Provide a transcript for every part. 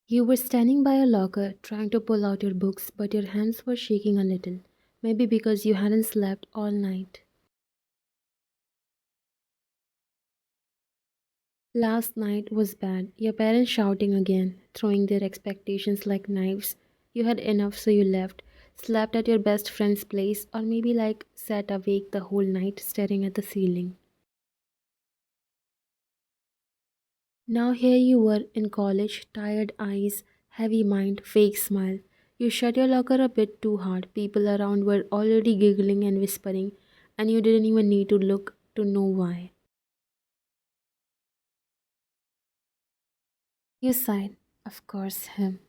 You were standing by a locker trying to pull out your books, but your hands were shaking a little. Maybe because you hadn't slept all night. Last night was bad. Your parents shouting again, throwing their expectations like knives. You had enough, so you left. Slept at your best friend's place, or maybe like sat awake the whole night staring at the ceiling. Now here you were in college, tired eyes, heavy mind, fake smile. You shut your locker a bit too hard. People around were already giggling and whispering, and you didn't even need to look to know why. You sighed. Of course, him.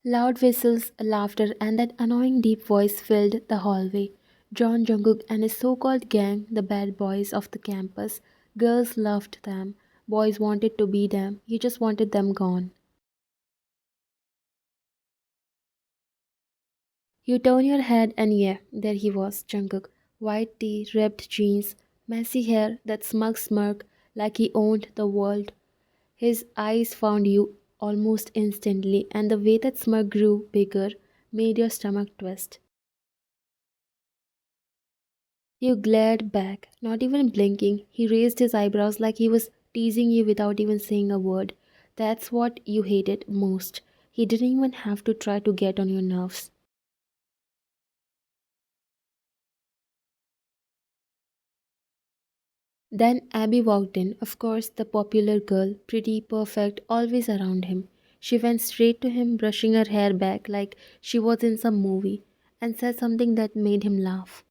Loud whistles, laughter, and that annoying deep voice filled the hallway. John Jungkook and his so-called gang, the bad boys of the campus. Girls loved them. Boys wanted to be them. You just wanted them gone. You turn your head and yeah, there he was, Jungkook. White tee, ripped jeans, messy hair, that smug smirk like he owned the world. His eyes found you almost instantly, and the way that smirk grew bigger made your stomach twist. You glared back, not even blinking. He raised his eyebrows like he was teasing you without even saying a word. That's what you hated most. He didn't even have to try to get on your nerves. Then Abby walked in, of course, the popular girl, pretty, perfect, always around him. She went straight to him, brushing her hair back like she was in some movie, and said something that made him laugh.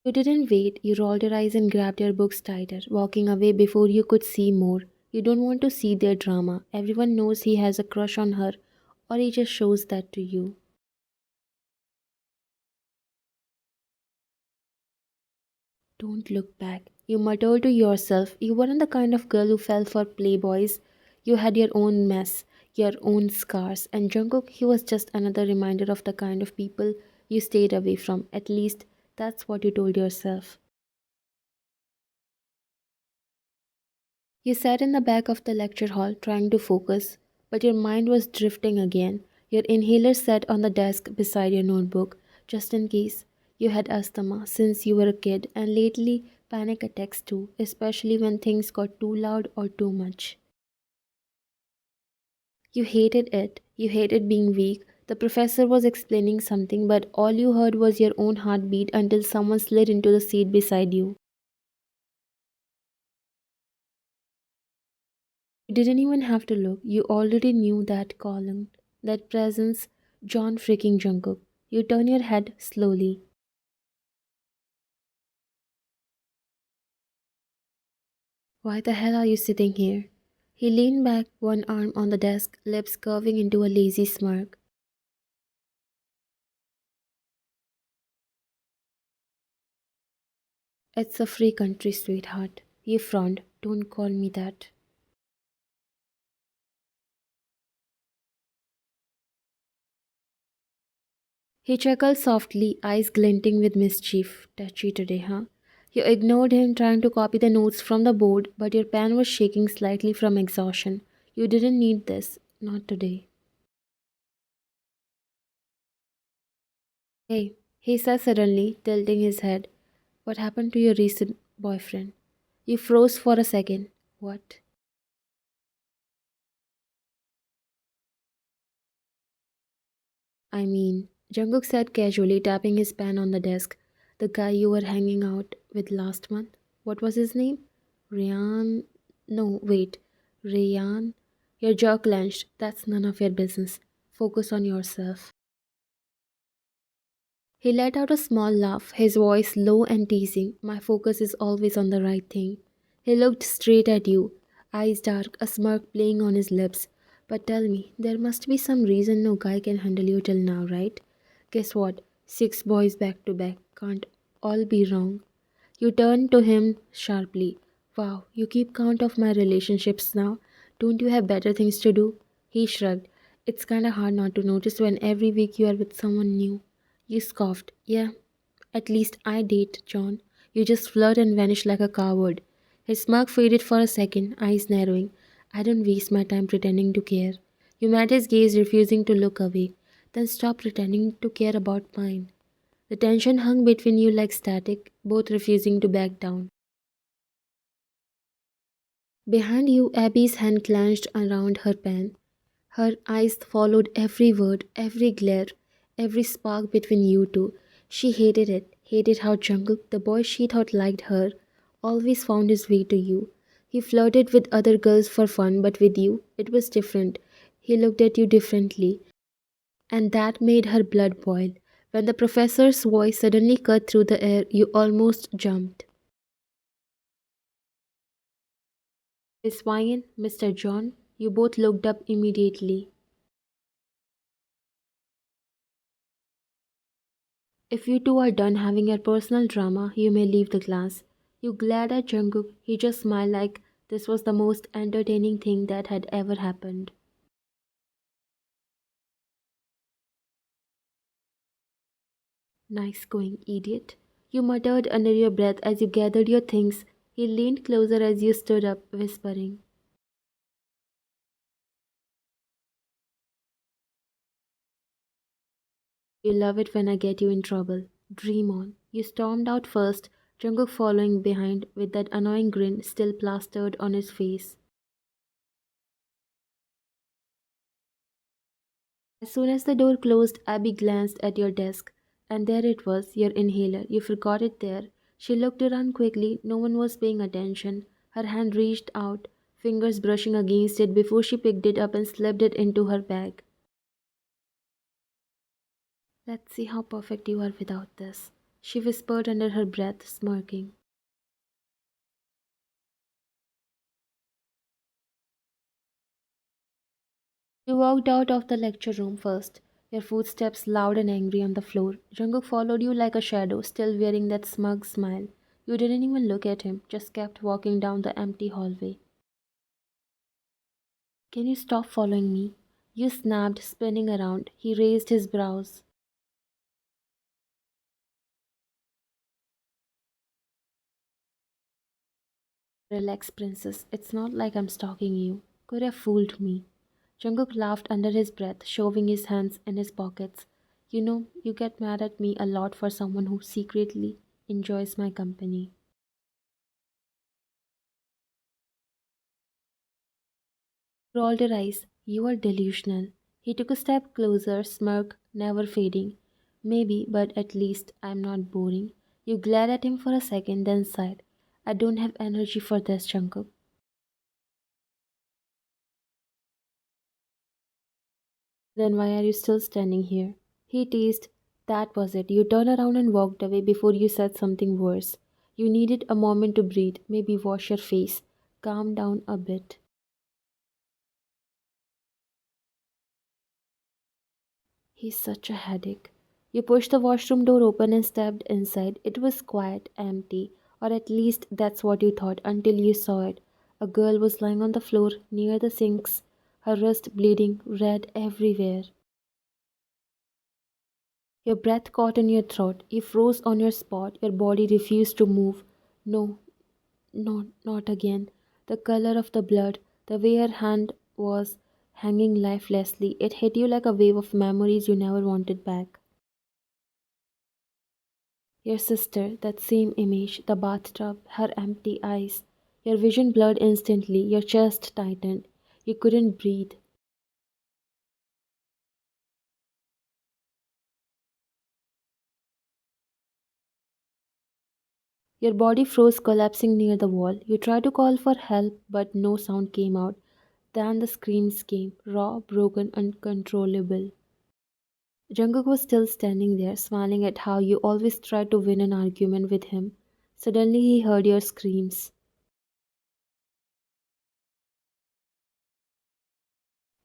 You didn't wait, you rolled your eyes and grabbed your books tighter, walking away before you could see more. You don't want to see their drama. Everyone knows he has a crush on her, or he just shows that to you. Don't look back. You muttered to yourself. You weren't the kind of girl who fell for playboys. You had your own mess, your own scars, and Jungkook, he was just another reminder of the kind of people you stayed away from. At least, that's what you told yourself. You sat in the back of the lecture hall trying to focus, but your mind was drifting again. Your inhaler sat on the desk beside your notebook, just in case. You had asthma since you were a kid, and lately panic attacks too, especially when things got too loud or too much. You hated it. You hated being weak. The professor was explaining something, but all you heard was your own heartbeat until someone slid into the seat beside you. You didn't even have to look. You already knew that calling, that presence, John freaking Jungkook. You turn your head slowly. Why the hell are you sitting here? He leaned back, one arm on the desk, lips curving into a lazy smirk. It's a free country, sweetheart. You frowned. Don't call me that. He chuckled softly, eyes glinting with mischief. Touchy today, huh? You ignored him, trying to copy the notes from the board, but your pen was shaking slightly from exhaustion. You didn't need this. Not today. Hey, he said suddenly, tilting his head. What happened to your recent boyfriend? You froze for a second. What? I mean, Jungkook said casually, tapping his pen on the desk. The guy you were hanging out with last month? What was his name? Ryan? No, wait. Rayan? Your jaw clenched. That's none of your business. Focus on yourself. He let out a small laugh, his voice low and teasing. My focus is always on the right thing. He looked straight at you, eyes dark, a smirk playing on his lips. But tell me, there must be some reason no guy can handle you till now, right? Guess what? Six boys back to back can't all be wrong. You turned to him sharply. Wow, you keep count of my relationships now. Don't you have better things to do? He shrugged. It's kinda hard not to notice when every week you are with someone new. You scoffed. Yeah, at least I date, John. You just flirt and vanish like a coward. His smirk faded for a second, eyes narrowing. I don't waste my time pretending to care. You met his gaze, refusing to look away. Then stop pretending to care about mine. The tension hung between you like static, both refusing to back down. Behind you, Abby's hand clenched around her pen. Her eyes followed every word, every glare, every spark between you two. She hated it, hated how Jungkook, the boy she thought liked her, always found his way to you. He flirted with other girls for fun, but with you, it was different. He looked at you differently, and that made her blood boil. When the professor's voice suddenly cut through the air, you almost jumped. Miss Wyan, Mr. John, you both looked up immediately. If you two are done having your personal drama, you may leave the class. You glared at Jungkook. He just smiled like this was the most entertaining thing that had ever happened. Nice going, idiot. You muttered under your breath as you gathered your things. He leaned closer as you stood up, whispering. You love it when I get you in trouble. Dream on. You stormed out first, Jungkook following behind with that annoying grin still plastered on his face. As soon as the door closed, Abby glanced at your desk, and there it was, your inhaler. You forgot it there. She looked around quickly. No one was paying attention. Her hand reached out, fingers brushing against it before she picked it up and slipped it into her bag. Let's see how perfect you are without this, she whispered under her breath, smirking. You walked out of the lecture room first, your footsteps loud and angry on the floor. Jungkook followed you like a shadow, still wearing that smug smile. You didn't even look at him, just kept walking down the empty hallway. Can you stop following me? You snapped, spinning around. He raised his brows. Relax, princess. It's not like I'm stalking you. Could have fooled me. Jungkook laughed under his breath, shoving his hands in his pockets. You know, you get mad at me a lot for someone who secretly enjoys my company. Rolled her eyes. You are delusional. He took a step closer, smirk never fading. Maybe, but at least I'm not boring. You glared at him for a second, then sighed. I don't have energy for this, Jungkook. Then why are you still standing here? He teased. That was it. You turned around and walked away before you said something worse. You needed a moment to breathe, maybe wash your face, calm down a bit. He's such a headache. You pushed the washroom door open and stepped inside. It was quiet, empty, or at least that's what you thought until you saw it. A girl was lying on the floor near the sinks, her wrist bleeding, red everywhere. Your breath caught in your throat. You froze on your spot. Your body refused to move. No, not again. The color of the blood, the way her hand was hanging lifelessly, it hit you like a wave of memories you never wanted back. Your sister, that same image, the bathtub, her empty eyes. Your vision blurred instantly, your chest tightened. You couldn't breathe. Your body froze, collapsing near the wall. You tried to call for help, but no sound came out. Then the screams came, raw, broken, uncontrollable. Jungkook was still standing there, smiling at how you always tried to win an argument with him. Suddenly he heard your screams.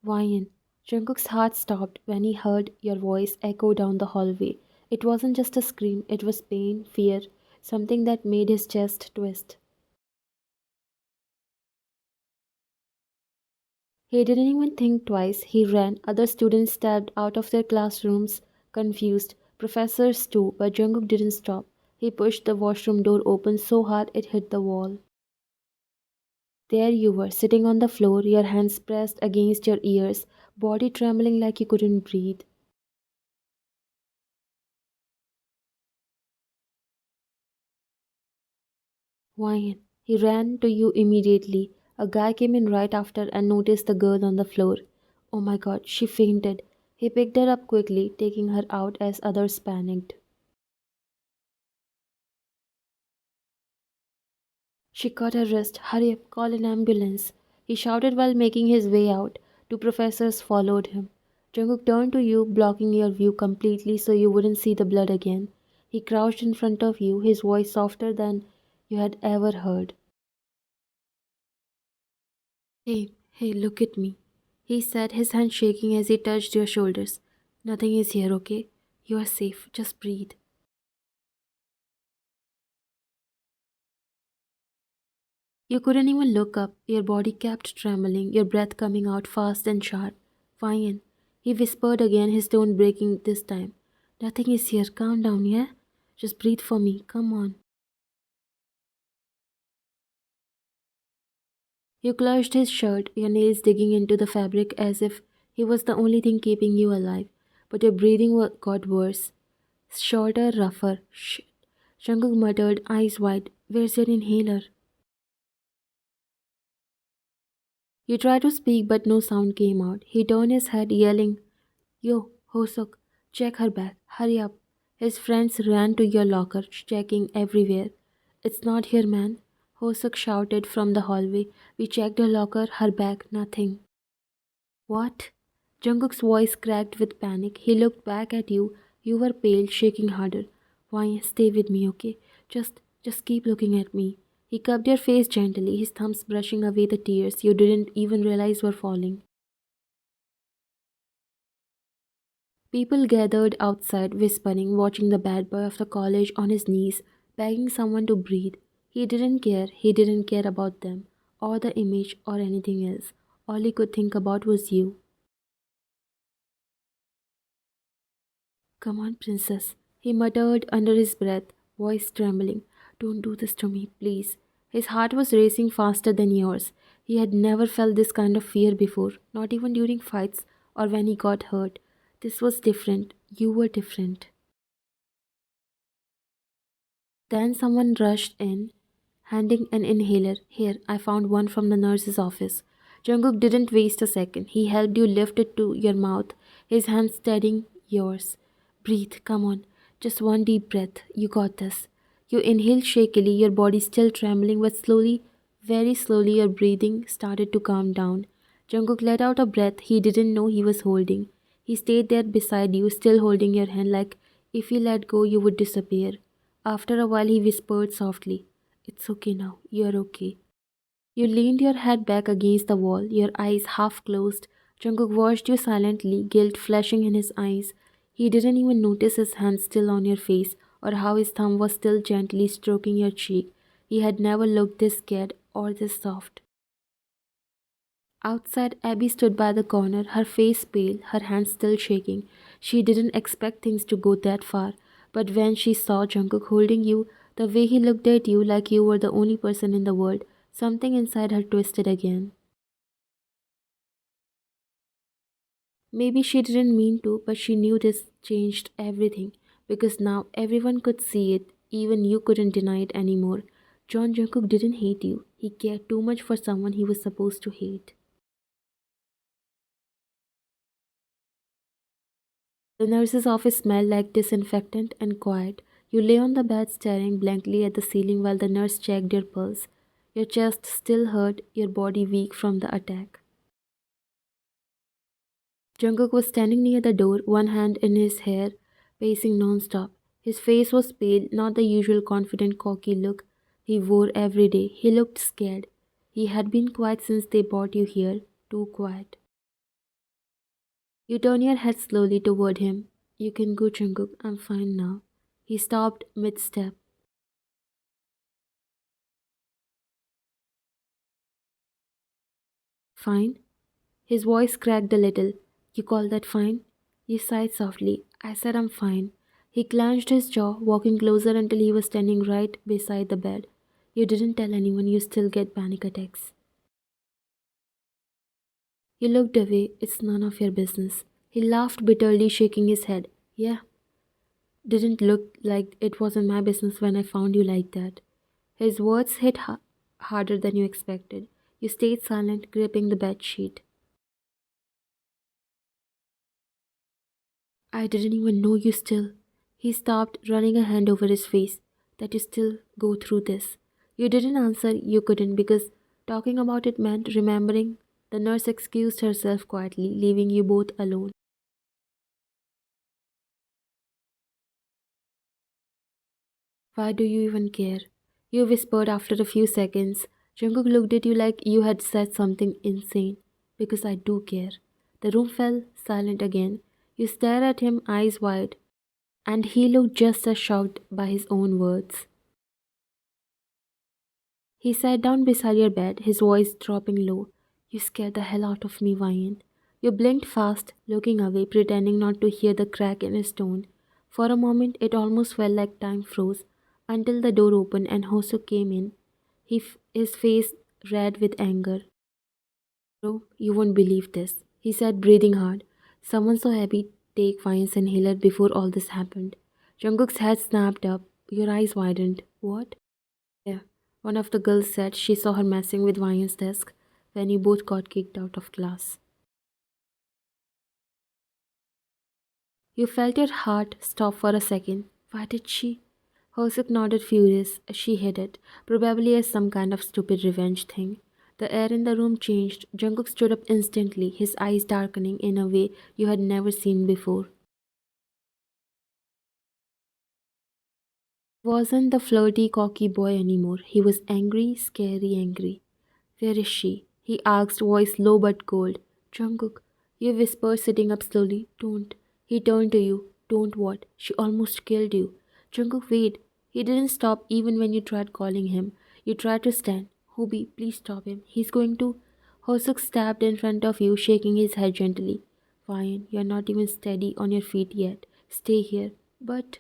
Wyan. Jungkook's heart stopped when he heard your voice echo down the hallway. It wasn't just a scream, it was pain, fear, something that made his chest twist. He didn't even think twice. He ran. Other students stepped out of their classrooms, confused. Professors too, but Jungkook didn't stop. He pushed the washroom door open so hard it hit the wall. There you were, sitting on the floor, your hands pressed against your ears, body trembling like you couldn't breathe. Wyan, he ran to you immediately. A guy came in right after and noticed the girl on the floor. Oh my god, she fainted. He picked her up quickly, taking her out as others panicked. She caught her wrist. Hurry up, call an ambulance. He shouted while making his way out. Two professors followed him. Jungkook turned to you, blocking your view completely so you wouldn't see the blood again. He crouched in front of you, his voice softer than you had ever heard. Hey, look at me. He said, his hand shaking as he touched your shoulders. Nothing is here, okay? You are safe. Just breathe. You couldn't even look up. Your body kept trembling, your breath coming out fast and sharp. Fine. He whispered again, his tone breaking this time. Nothing is here. Calm down, yeah? Just breathe for me. Come on. You clutched his shirt, your nails digging into the fabric as if he was the only thing keeping you alive. But your breathing got worse. Shorter, rougher. Shit. Jungkook muttered, eyes wide. Where's your inhaler? You tried to speak, but no sound came out. He turned his head, yelling, Yo, Hosok, check her bag. Hurry up. His friends ran to your locker, checking everywhere. It's not here, man. Hosok shouted from the hallway. We checked her locker, her bag, nothing. What? Jungkook's voice cracked with panic. He looked back at you. You were pale, shaking harder. Why, stay with me, okay? Just keep looking at me. He cupped your face gently, his thumbs brushing away the tears you didn't even realize were falling. People gathered outside, whispering, watching the bad boy of the college on his knees, begging someone to breathe. He didn't care. He didn't care about them, or the image, or anything else. All he could think about was you. Come on, princess, he muttered under his breath, voice trembling. Don't do this to me, please. His heart was racing faster than yours. He had never felt this kind of fear before, not even during fights or when he got hurt. This was different. You were different. Then someone rushed in, handing an inhaler. Here, I found one from the nurse's office. Jungkook didn't waste a second. He helped you lift it to your mouth, his hand steadying yours. Breathe, come on. Just one deep breath. You got this. You inhaled shakily, your body still trembling, but slowly, very slowly, your breathing started to calm down. Jungkook let out a breath he didn't know he was holding. He stayed there beside you, still holding your hand like if you let go, you would disappear. After a while, he whispered softly, It's okay now, you're okay. You leaned your head back against the wall, your eyes half closed. Jungkook watched you silently, guilt flashing in his eyes. He didn't even notice his hand still on your face or how his thumb was still gently stroking your cheek. He had never looked this scared or this soft. Outside, Abby stood by the corner, her face pale, her hands still shaking. She didn't expect things to go that far, but when she saw Jungkook holding you, the way he looked at you like you were the only person in the world, something inside her twisted again. Maybe she didn't mean to, but she knew this changed everything, because now everyone could see it, even you couldn't deny it anymore. John Jungkook didn't hate you, he cared too much for someone he was supposed to hate. The nurse's office smelled like disinfectant and quiet. You lay on the bed staring blankly at the ceiling while the nurse checked your pulse. Your chest still hurt, your body weak from the attack. Jungkook was standing near the door, one hand in his hair, pacing non-stop. His face was pale, not the usual confident, cocky look he wore every day. He looked scared. He had been quiet since they brought you here, too quiet. You turn your head slowly toward him. You can go, Jungkook. I'm fine now. He stopped mid-step. Fine? His voice cracked a little. You call that fine? You sighed softly. I said I'm fine. He clenched his jaw, walking closer until he was standing right beside the bed. You didn't tell anyone you still get panic attacks. He looked away. It's none of your business. He laughed bitterly, shaking his head. Yeah, didn't look like it wasn't my business when I found you like that. His words hit harder than you expected. You stayed silent, gripping the bed sheet. I didn't even know you still. He stopped, running a hand over his face. That you still go through this. You didn't answer, you couldn't, because talking about it meant remembering. The nurse excused herself quietly, leaving you both alone. Why do you even care? You whispered after a few seconds. Jungkook looked at you like you had said something insane. Because I do care. The room fell silent again. You stared at him, eyes wide, and he looked just as shocked by his own words. He sat down beside your bed, his voice dropping low. You scared the hell out of me, Ryan. You blinked fast, looking away, pretending not to hear the crack in his tone. For a moment, it almost felt like time froze, until the door opened and Hoso came in, his face red with anger. Bro, you won't believe this, he said, breathing hard. Someone saw Abby take Ryan's inhaler before all this happened. Jungkook's head snapped up. Your eyes widened. What? Yeah, one of the girls said she saw her messing with Ryan's desk when you both got kicked out of class. You felt your heart stop for a second. Why did she? Hosuk nodded furious. She hid it, probably as some kind of stupid revenge thing. The air in the room changed. Jungkook stood up instantly, his eyes darkening in a way you had never seen before. He wasn't the flirty, cocky boy anymore. He was angry, scary angry. Where is she? He asked, voice low but cold. Jungkook, you whispered, sitting up slowly. Don't. He turned to you. Don't what? She almost killed you. Jungkook, wait. He didn't stop even when you tried calling him. You tried to stand. Hobi, please stop him. He's going to. Hosuk stepped in front of you, shaking his head gently. Fine, you're not even steady on your feet yet. Stay here. But.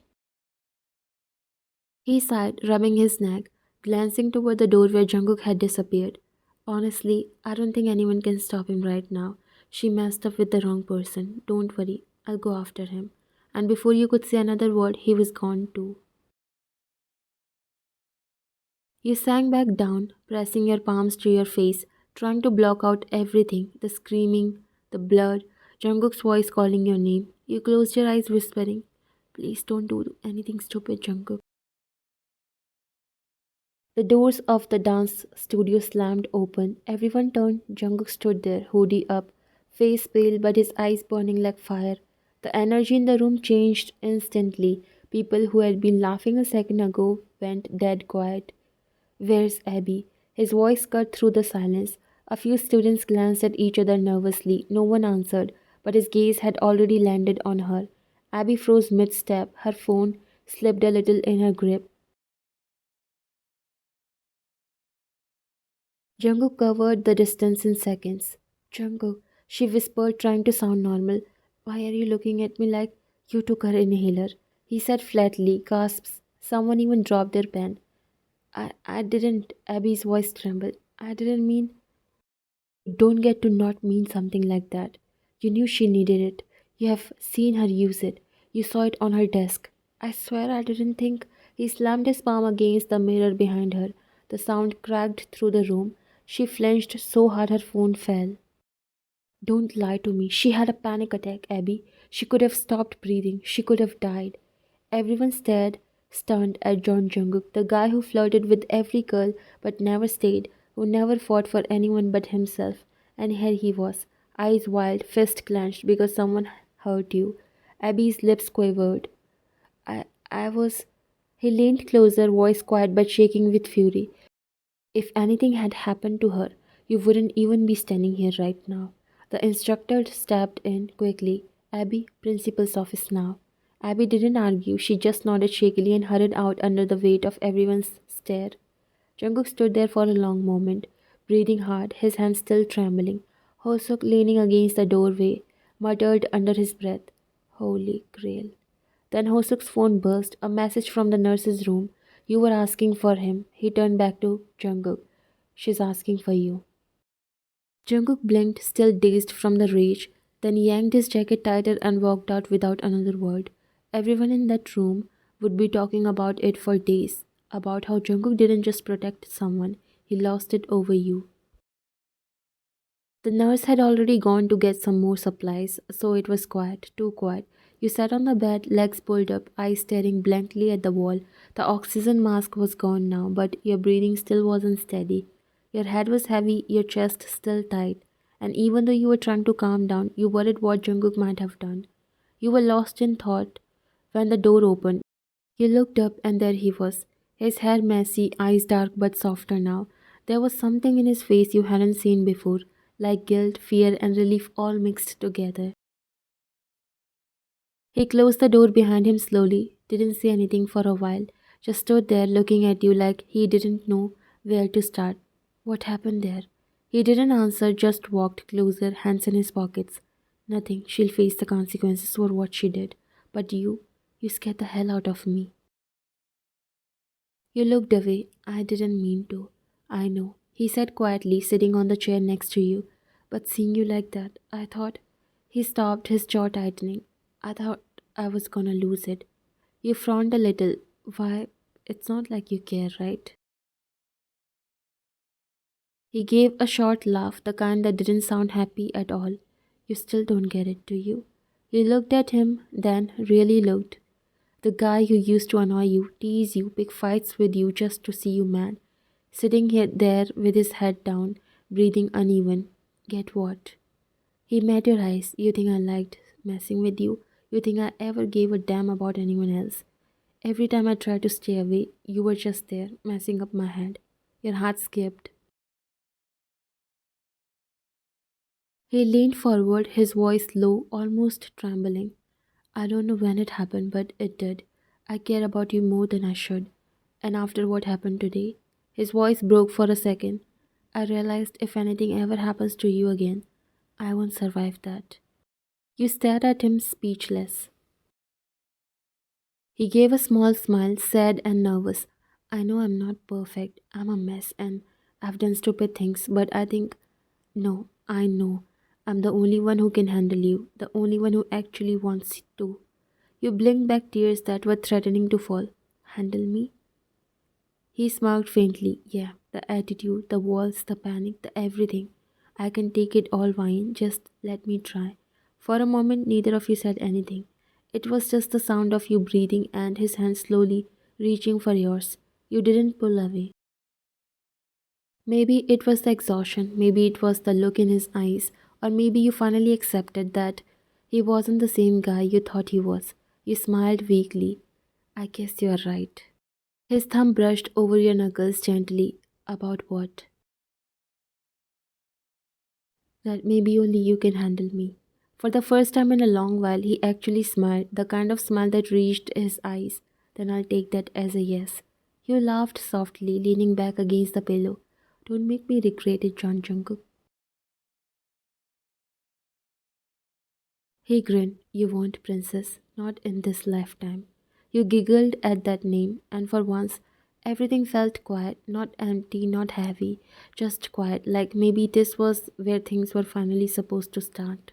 He sighed, rubbing his neck, glancing toward the door where Jungkook had disappeared. Honestly, I don't think anyone can stop him right now. She messed up with the wrong person. Don't worry, I'll go after him. And before you could say another word, he was gone too. You sank back down, pressing your palms to your face, trying to block out everything, the screaming, the blood, Jungkook's voice calling your name. You closed your eyes, whispering, please don't do anything stupid, Jungkook. The doors of the dance studio slammed open. Everyone turned. Jungkook stood there, hoodie up, face pale but his eyes burning like fire. The energy in the room changed instantly. People who had been laughing a second ago went dead quiet. Where's Abby? His voice cut through the silence. A few students glanced at each other nervously. No one answered, but his gaze had already landed on her. Abby froze mid step. Her phone slipped a little in her grip. Jungkook covered the distance in seconds. Jungkook, she whispered, trying to sound normal. Why are you looking at me like you took her inhaler? He said flatly, gasps. Someone even dropped their pen. I didn't. Abby's voice trembled. I didn't mean. You don't get to not mean something like that. You knew she needed it. You have seen her use it. You saw it on her desk. I swear I didn't think. He slammed his palm against the mirror behind her. The sound cracked through the room. She flinched so hard her phone fell. Don't lie to me. She had a panic attack, Abby. She could have stopped breathing. She could have died. Everyone stared, stunned at John Jungkook, the guy who flirted with every girl but never stayed, who never fought for anyone but himself. And here he was, eyes wild, fist clenched because someone hurt you. Abby's lips quivered. I was. He leaned closer, voice quiet but shaking with fury. If anything had happened to her, you wouldn't even be standing here right now. The instructor stepped in quickly. Abby, principal's office now. Abby didn't argue, she just nodded shakily and hurried out under the weight of everyone's stare. Jungkook stood there for a long moment, breathing hard, his hands still trembling. Hosuk, leaning against the doorway, muttered under his breath, Holy Grail. Then Hosuk's phone buzzed, a message from the nurse's room. You were asking for him. He turned back to Jungkook. She's asking for you. Jungkook blinked, still dazed from the rage, then yanked his jacket tighter and walked out without another word. Everyone in that room would be talking about it for days, about how Jungkook didn't just protect someone, he lost it over you. The nurse had already gone to get some more supplies, so it was quiet, too quiet. You sat on the bed, legs pulled up, eyes staring blankly at the wall. The oxygen mask was gone now, but your breathing still wasn't steady. Your head was heavy, your chest still tight, and even though you were trying to calm down, you worried what Jungkook might have done. You were lost in thought when the door opened. You looked up and there he was, his hair messy, eyes dark but softer now. There was something in his face you hadn't seen before, like guilt, fear, and relief all mixed together. He closed the door behind him slowly, didn't say anything for a while, just stood there looking at you like he didn't know where to start. What happened there? He didn't answer, just walked closer, hands in his pockets. Nothing, she'll face the consequences for what she did. But you scared the hell out of me. You looked away. I didn't mean to. I know, he said quietly, sitting on the chair next to you. But seeing you like that, I thought. He stopped, his jaw tightening. I thought I was gonna lose it. You frowned a little. Why, it's not like you care, right? He gave a short laugh, the kind that didn't sound happy at all. You still don't get it, do you? You looked at him, then really looked. The guy who used to annoy you, tease you, pick fights with you just to see you mad. Sitting here there with his head down, breathing uneven. Get what? He met your eyes. You think I liked messing with you? You think I ever gave a damn about anyone else? Every time I tried to stay away, you were just there, messing up my head. Your heart skipped. He leaned forward, his voice low, almost trembling. I don't know when it happened, but it did. I care about you more than I should. And after what happened today, his voice broke for a second. I realized if anything ever happens to you again, I won't survive that. You stared at him speechless. He gave a small smile, sad and nervous. I know I'm not perfect. I'm a mess and I've done stupid things, but I think, no, I know. I'm the only one who can handle you, the only one who actually wants to. You blinked back tears that were threatening to fall. Handle me? He smiled faintly. Yeah, the attitude, the walls, the panic, the everything. I can take it all, Vine. Just let me try. For a moment, neither of you said anything. It was just the sound of you breathing and his hand slowly reaching for yours. You didn't pull away. Maybe it was the exhaustion, maybe it was the look in his eyes, or maybe you finally accepted that he wasn't the same guy you thought he was. You smiled weakly. I guess you are right. His thumb brushed over your knuckles gently. About what? That maybe only you can handle me. For the first time in a long while, he actually smiled, the kind of smile that reached his eyes. Then I'll take that as a yes. You laughed softly, leaning back against the pillow. Don't make me regret it, John Jungkook. He grinned. You won't, princess. Not in this lifetime. You giggled at that name, and for once, everything felt quiet, not empty, not heavy, just quiet, like maybe this was where things were finally supposed to start.